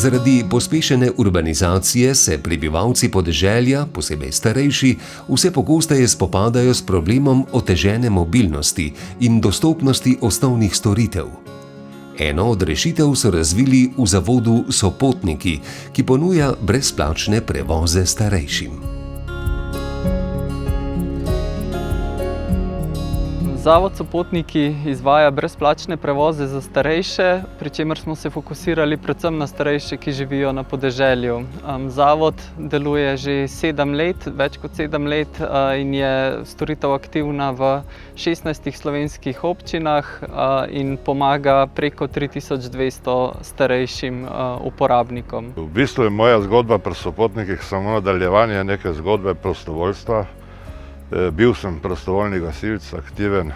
Zaradi pospešene urbanizacije se prebivalci podeželja, posebej starejši, vse pogosteje spopadajo s problemom otežene mobilnosti in dostopnosti osnovnih storitev. Eno od rešitev so razvili v zavodu Sopotniki, ki ponuja brezplačne prevoze starejšim. Zavod Sopotniki izvaja brezplačne prevoze za starejše, pri čemer smo se fokusirali predvsem na starejše, ki živijo na podeželju. Zavod deluje že 7 let, več kot 7 let in je storitev aktivna v 16 slovenskih občinah in pomaga preko 3200 starejšim uporabnikom. V bistvu je moja zgodba pri Sopotnikih samo nadaljevanje neke zgodbe prostovoljstva. Bil sem prostovoljni gasilec, aktiven.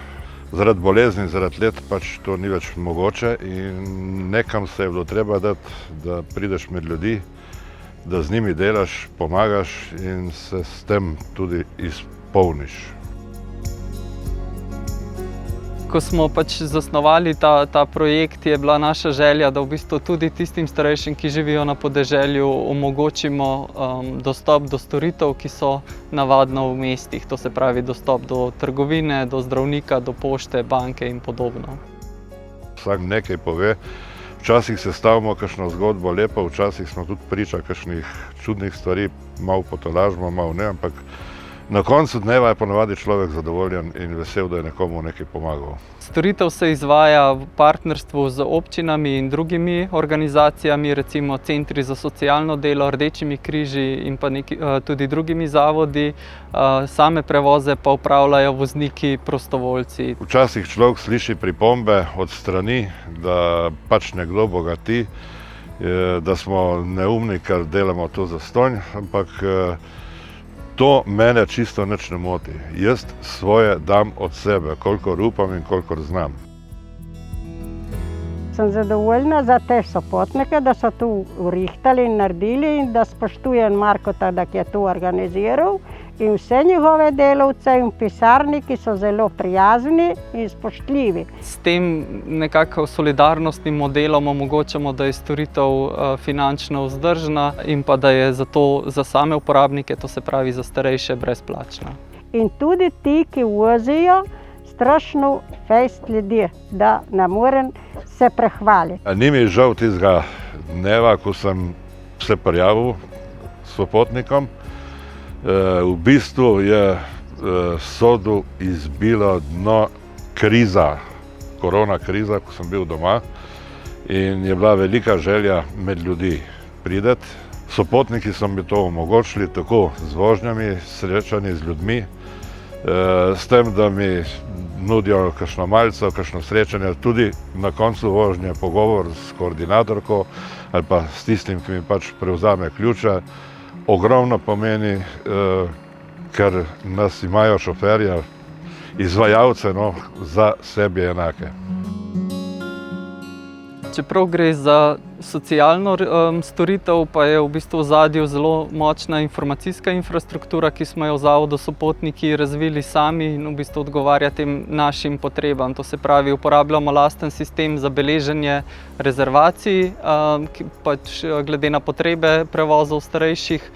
Zaradi bolezni, zaradi let pač to ni več mogoče in nekam se je bilo treba dati, da prideš med ljudi, da z njimi delaš, pomagaš in se s tem tudi izpolniš. Ko smo zasnovali ta projekt, je bila naša želja, da v bistvu tudi tistim starejšim, ki živijo na podeželju, omogočimo dostop do storitev, ki so navadno v mestih. To se pravi dostop do trgovine, do zdravnika, do pošte, banke in podobno. Vsak nekaj pove. Včasih se stavimo kakšno zgodbo lepo, včasih smo tudi priča kakšnih čudnih stvari, malo potolažimo, malo ne, ampak na koncu dneva je ponavadi človek zadovoljen in vesel, da je nekomu nekaj pomagal. Storitev se izvaja v partnerstvu z občinami in drugimi organizacijami, recimo centri za socialno delo, Rdečimi križi in pa tudi drugimi zavodi. Same prevoze pa upravljajo vozniki prostovoljci. Včasih človek sliši pripombe od strani, da pač nekdo bogati, da smo neumni, ker delamo to zastonj, ampak to mene čisto nič ne moti. Jaz svoje dam od sebe, kolikor upam in kolikor znam. Sem zadovoljna za te Sopotnike, da so tu urihtali in naredili in da spoštujem Markota, da je to organiziral. In vse njihove delavce in pisarniki so zelo prijazni in spoštljivi. S tem nekako solidarnostnim modelom omogočamo, da je storitev finančno vzdržna in pa da je zato za same uporabnike, to se pravi za starejše, brezplačna. In tudi ti, ki vozijo, strašno fejst ljudi, da ne morem se prehvaliti. Ni mi žal tistega dneva, ko sem se prijavil Sopotnikom. V bistvu je sodu izbilo dno kriza, korona kriza, ko sem bil doma in je bila velika želja med ljudi prideti. Sopotniki so mi to omogočili tako z vožnjami, srečanji z ljudmi, s tem, da mi nudijo kakšno malico, kakšno srečanje, tudi na koncu vožnje pogovor s koordinatorko ali pa s tistim, ki mi pač prevzame ključe. Ogromno pomeni, ker nas imajo šoferja, izvajalce, za sebi enake. Čeprav gre za socialno storitev, pa je v bistvu v ozadju zelo močna informacijska infrastruktura, ki smo jo v Zavodu Sopotniki razvili sami in v bistvu odgovarja tem našim potrebam. To se pravi, uporabljamo lasten sistem za beleženje rezervacij, glede na potrebe prevozov starejših.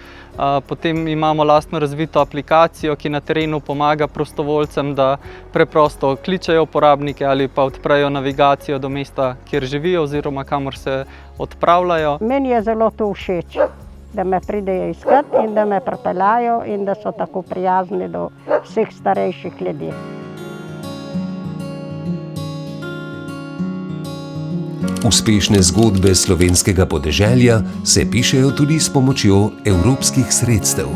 Potem imamo lastno razvito aplikacijo, ki na terenu pomaga prostovoljcem, da preprosto kličejo uporabnike ali pa odprejo navigacijo do mesta, kjer živijo oziroma kamor se odpravljajo. Meni je zelo to všeč, da me pridejo iskat in da me pripeljajo in da so tako prijazni do vseh starejših ljudi. Uspešne zgodbe slovenskega podeželja se pišejo tudi s pomočjo evropskih sredstev.